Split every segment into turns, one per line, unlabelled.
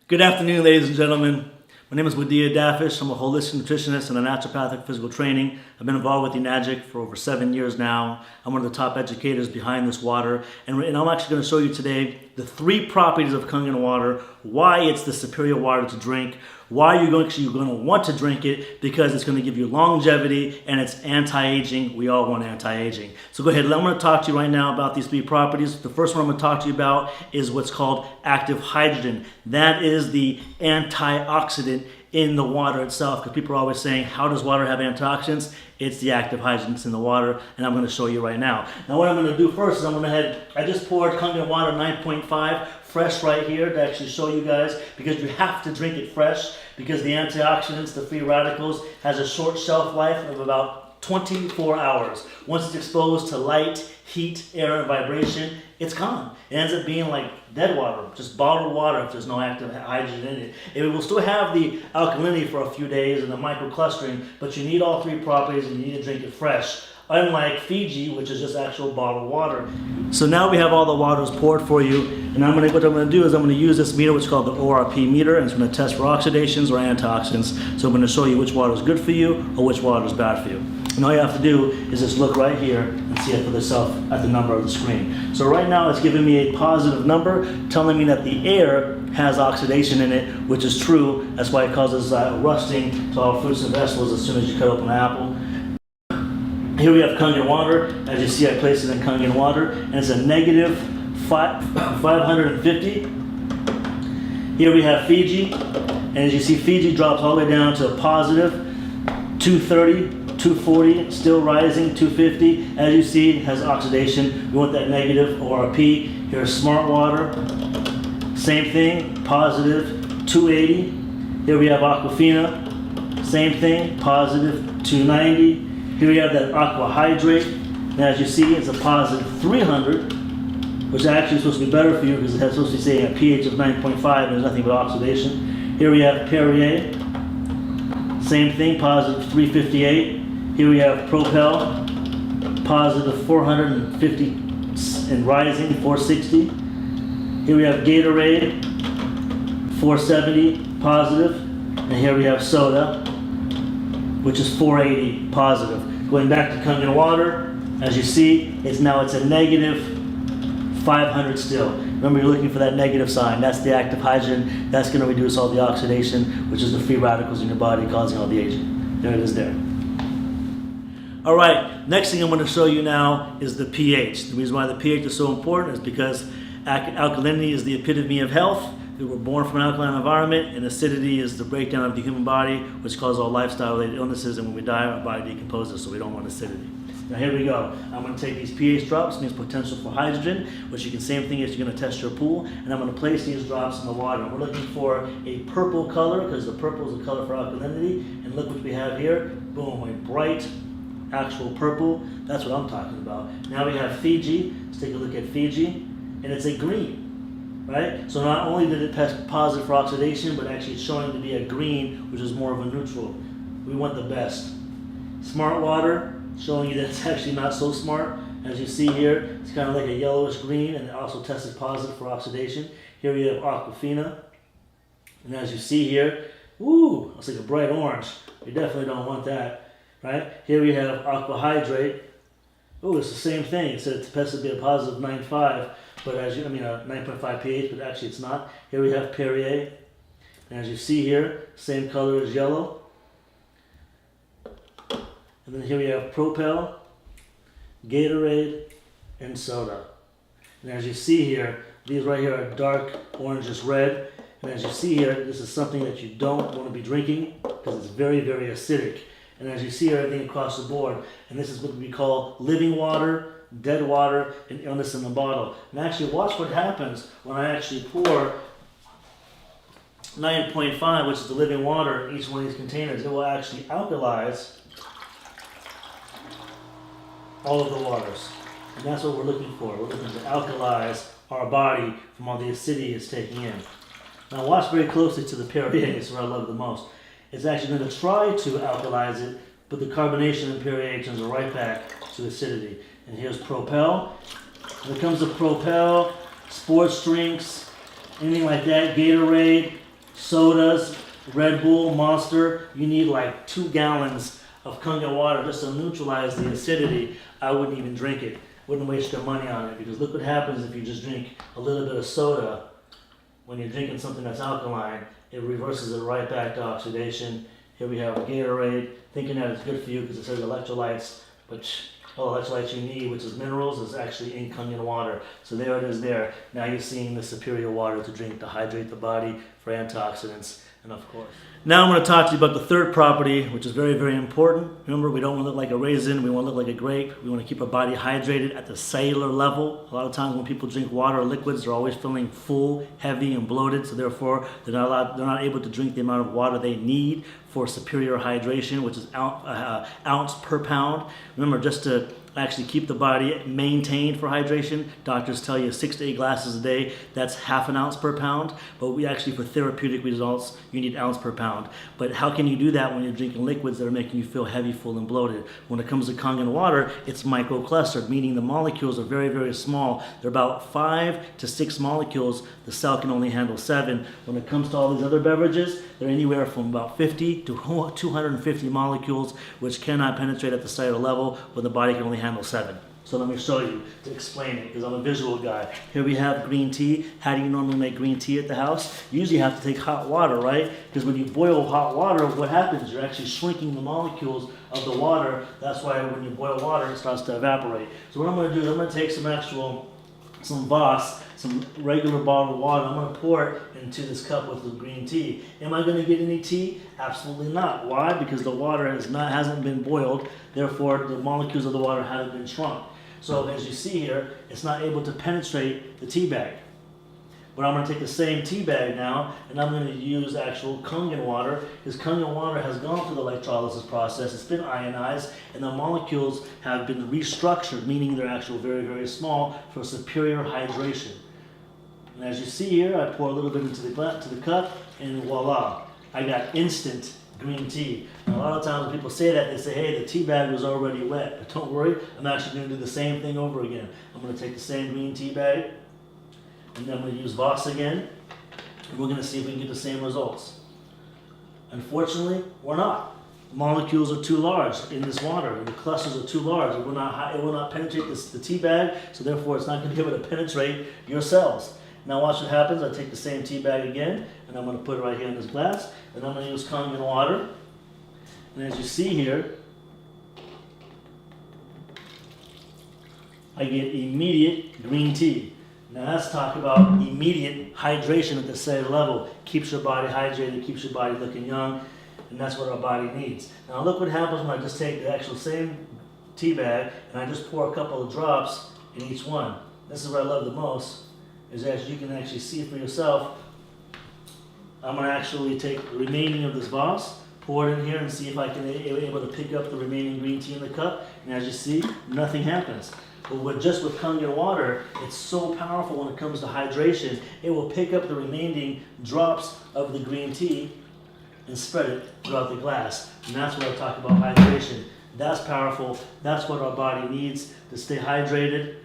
Good afternoon, ladies and gentlemen. My name is Wadia Dafish. I'm a holistic nutritionist and a naturopathic physical training. I've been involved with Enagic for over 7 years now. I'm one of the top educators behind this water. And I'm actually going to show you today the 3 properties of Kangen Water, why it's the superior water to drink, why you're going to want to drink it, because it's going to give you longevity and it's anti-aging. We all want anti-aging. So go ahead, I'm going to talk to you right now about these 3 properties. The first one I'm going to talk to you about is what's called active hydrogen. That is the antioxidant in the water itself, because people are always saying, how does water have antioxidants? It's the active hydrogens in the water, and I'm going to show you right now. Now what I'm going to do first is I just poured Kangen Water 9.5 fresh right here to actually show you guys, because you have to drink it fresh, because the antioxidants, the free radicals, has a short shelf life of about 24 hours. Once it's exposed to light, heat, air, and vibration, it's gone. It ends up being like dead water, just bottled water if there's no active hydrogen in it. It will still have the alkalinity for a few days and the microclustering, but you need all 3 properties and you need to drink it fresh. Unlike Fiji, which is just actual bottled water. So now we have all the waters poured for you, and what I'm going to do is I'm going to use this meter, which is called the ORP meter, and it's going to test for oxidations or antioxidants. So I'm going to show you which water is good for you or which water is bad for you. And all you have to do is just look right here and see it for yourself at the number of the screen. So right now it's giving me a positive number, telling me that the air has oxidation in it, which is true. That's why it causes rusting to all fruits and vegetables as soon as you cut open an apple. Here we have Kangen Water. As you see, I placed it in Kangen Water, and it's a negative 550. Here we have Fiji, and as you see, Fiji drops all the way down to a positive 230, 240, still rising, 250. As you see, it has oxidation. We want that negative ORP. Here's Smart Water. Same thing, positive 280. Here we have Aquafina. Same thing, positive 290. Here we have that aqua hydrate, and as you see, it's a positive 300, which actually is supposed to be better for you because it's supposed to be saying a pH of 9.5 and there's nothing but oxidation. Here we have Perrier, same thing, positive 358. Here we have Propel, positive 450 and rising, 460. Here we have Gatorade, 470 positive, and here we have Soda, which is 480 positive. Going back to Kangen Water, as you see, it's a negative 500 still. Remember, you're looking for that negative sign. That's the active hydrogen. That's going to reduce all the oxidation, which is the free radicals in your body causing all the aging. There it is there. All right, next thing I'm going to show you now is the pH. The reason why the pH is so important is because alkalinity is the epitome of health. We were born from an alkaline environment, and acidity is the breakdown of the human body, which causes all lifestyle-related illnesses, and when we die, our body decomposes, so we don't want acidity. Now here we go. I'm going to take these pH drops, means potential for hydrogen, which you can, same thing as you're going to test your pool, and I'm going to place these drops in the water. We're looking for a purple color, because the purple is the color for alkalinity, and look what we have here. Boom, a bright, actual purple. That's what I'm talking about. Now we have Fiji. Let's take a look at Fiji, and it's a green. Right? So not only did it test positive for oxidation, but actually it's showing to be a green, which is more of a neutral. We want the best. Smart Water, showing you that it's actually not so smart. As you see here, it's kind of like a yellowish green, and it also tested positive for oxidation. Here we have Aquafina. And as you see here, ooh, it's like a bright orange. We definitely don't want that. Right? Here we have Aqua Hydrate. Oh, it's the same thing. It said it's supposed to be a positive 9.5, but a 9.5 pH, but actually it's not. Here we have Perrier, and as you see here, same color as yellow. And then here we have Propel, Gatorade, and Soda. And as you see here, these right here are dark orangish red. And as you see here, this is something that you don't want to be drinking because it's very, very acidic. And as you see everything across the board, and this is what we call living water, dead water, and illness in the bottle. And actually watch what happens when I actually pour 9.5, which is the living water, in each one of these containers. It will actually alkalize all of the waters. And that's what we're looking for. We're looking to alkalize our body from all the acidity it's taking in. Now watch very closely to the Perrier, it's where I love the most. It's actually going to try to alkalize it, but the carbonation in Perrier turns it right back to acidity. And here's Propel. When it comes to Propel, sports drinks, anything like that, Gatorade, sodas, Red Bull, Monster, you need like 2 gallons of Kangen water just to neutralize the acidity. I wouldn't even drink it. Wouldn't waste your money on it, because look what happens if you just drink a little bit of soda. When you're drinking something that's alkaline, it reverses it right back to oxidation. Here we have Gatorade, thinking that it's good for you because it says electrolytes, but all the electrolytes you need, which is minerals, is actually in Kangen water. So there it is there. Now you're seeing the superior water to drink to hydrate the body for antioxidants, and of course. Now I'm going to talk to you about the third property, which is very, very important. Remember, we don't want to look like a raisin, we want to look like a grape. We want to keep our body hydrated at the cellular level. A lot of times when people drink water or liquids, they're always feeling full, heavy, and bloated, so therefore they're not able to drink the amount of water they need for superior hydration, which is ounce per pound. Remember, just to actually keep the body maintained for hydration, doctors tell you 6 to 8 glasses a day. That's half an ounce per pound, but we actually, for therapeutic results, you need ounce per pound. But how can you do that when you're drinking liquids that are making you feel heavy, full, and bloated? When it comes to Kangen water, it's microclustered, meaning the molecules are very, very small. They're about 5 to 6 molecules. The cell can only handle 7. When it comes to all these other beverages, they're anywhere from about 50 to 250 molecules, which cannot penetrate at the cellular level, when the body can only handle 7. So let me show you to explain it, because I'm a visual guy. Here we have green tea. How do you normally make green tea at the house? You usually have to take hot water, right? Because when you boil hot water, what happens? You're actually shrinking the molecules of the water. That's why when you boil water, it starts to evaporate. So what I'm going to do is I'm going to take some Voss, some regular bottled water. I'm going to pour it into this cup with the green tea. Am I going to get any tea? Absolutely not. Why? Because the water hasn't been boiled. Therefore, the molecules of the water haven't been shrunk. So as you see here, it's not able to penetrate the tea bag. But I'm going to take the same tea bag now, and I'm going to use actual Kangen water, because Kangen water has gone through the electrolysis process. It's been ionized, and the molecules have been restructured, meaning they're actually very, very small, for superior hydration. And as you see here, I pour a little bit into the cup, and voila, I got instant green tea. Now, a lot of times when people say that, they say, hey, the tea bag was already wet. But don't worry, I'm actually going to do the same thing over again. I'm going to take the same green tea bag, and then I'm going to use Voss again, and we're going to see if we can get the same results. Unfortunately, we're not. The molecules are too large in this water. The clusters are too large. It will not penetrate the tea bag, so therefore it's not going to be able to penetrate your cells. Now watch what happens. I take the same tea bag again, and I'm going to put it right here in this glass, and I'm going to use Kangen water. And as you see here, I get immediate green tea. Now let's talk about immediate hydration at the cellular level. Keeps your body hydrated, keeps your body looking young, and that's what our body needs. Now look what happens when I just take the actual same tea bag and I just pour a couple of drops in each one. This is what I love the most, is that you can actually see for yourself. I'm going to actually take the remaining of this Voss, pour it in here, and see if I can be able to pick up the remaining green tea in the cup. And as you see, nothing happens. But with Kangen water, it's so powerful when it comes to hydration. It will pick up the remaining drops of the green tea and spread it throughout the glass. And that's what I talk about hydration. That's powerful. That's what our body needs to stay hydrated.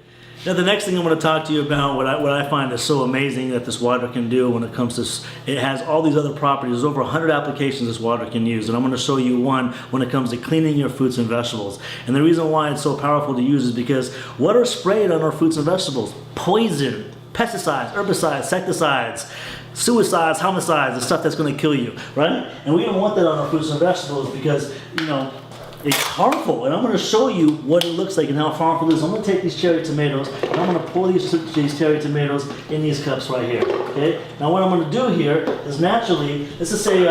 Now the next thing I'm going to talk to you about, what I find is so amazing that this water can do when it comes to, it has all these other properties. There's over 100 applications this water can use, and I'm going to show you one when it comes to cleaning your fruits and vegetables. And the reason why it's so powerful to use is because what are sprayed on our fruits and vegetables? Poison, pesticides, herbicides, insecticides, suicides, homicides, the stuff that's going to kill you, right? And we don't want that on our fruits and vegetables because, it's harmful, and I'm going to show you what it looks like and how harmful it is. I'm going to take these cherry tomatoes, and I'm going to pour these cherry tomatoes in these cups right here, okay? Now what I'm going to do here is naturally, let's just say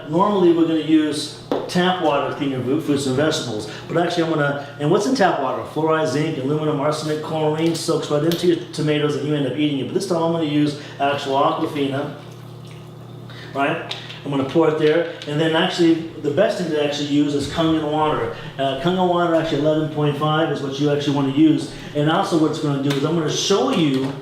normally we're going to use tap water to clean your fruits and vegetables, but actually and what's in tap water? Fluoride, zinc, aluminum, arsenic, chlorine, soaks right into your tomatoes and you end up eating it. But this time I'm going to use actual Aquafina, right? I'm going to pour it there, and then actually the best thing to actually use is Kangen water. Kangen water, actually 11.5 is what you actually want to use. And also what it's going to do is I'm going to show you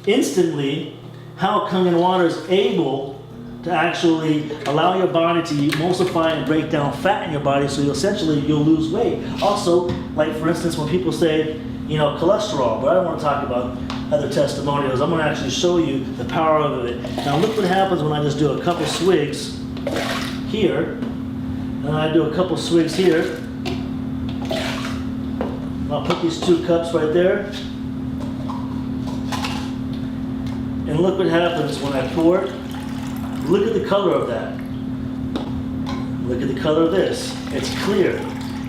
instantly how Kangen water is able to actually allow your body to emulsify and break down fat in your body, so you'll lose weight. Also, like for instance, when people say, cholesterol, but I don't want to talk about other testimonials. I'm going to actually show you the power of it. Now look what happens when I just do a couple swigs here, and I do a couple swigs here. I'll put these 2 cups right there, and look what happens when I pour it. Look at the color of that. Look at the color of this. It's clear,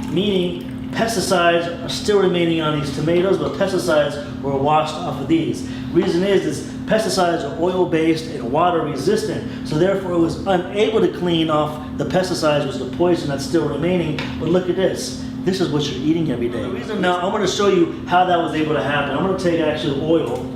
meaning pesticides are still remaining on these tomatoes, but pesticides were washed off of these. Reason is pesticides are oil-based and water-resistant, so therefore it was unable to clean off the pesticides, which is the poison that's still remaining. But look at this. This is what you're eating every day. Now I'm going to show you how that was able to happen. I'm going to take actually oil,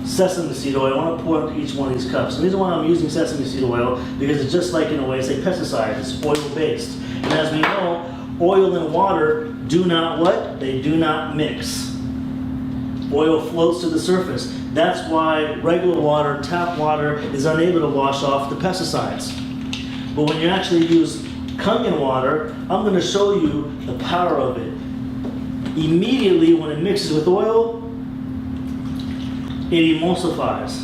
sesame seed oil. I want to pour into each one of these cups. And the reason why I'm using sesame seed oil, because it's just like, in a way, it's a pesticide. It's oil-based. And as we know, oil and water do not what? They do not mix. Oil floats to the surface. That's why regular water, tap water, is unable to wash off the pesticides. But when you actually use Kangen water, I'm going to show you the power of it. Immediately when it mixes with oil, it emulsifies.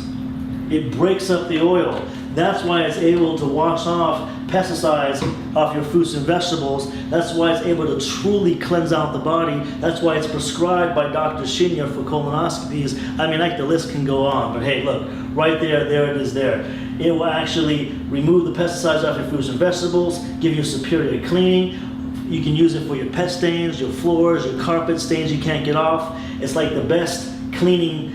It breaks up the oil. That's why it's able to wash off pesticides off your fruits and vegetables. That's why it's able to truly cleanse out the body. That's why it's prescribed by Dr. Shinya for colonoscopies. I mean, like, the list can go on, but hey, look, right there, there it is there. It will actually remove the pesticides off your fruits and vegetables, give you superior cleaning. You can use it for your pet stains, your floors, your carpet stains you can't get off. It's like the best cleaning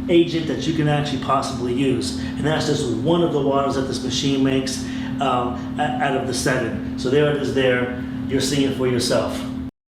agent that you can actually possibly use. And that's just one of the waters that this machine makes out of the 7. So there it is there. You're seeing it for yourself.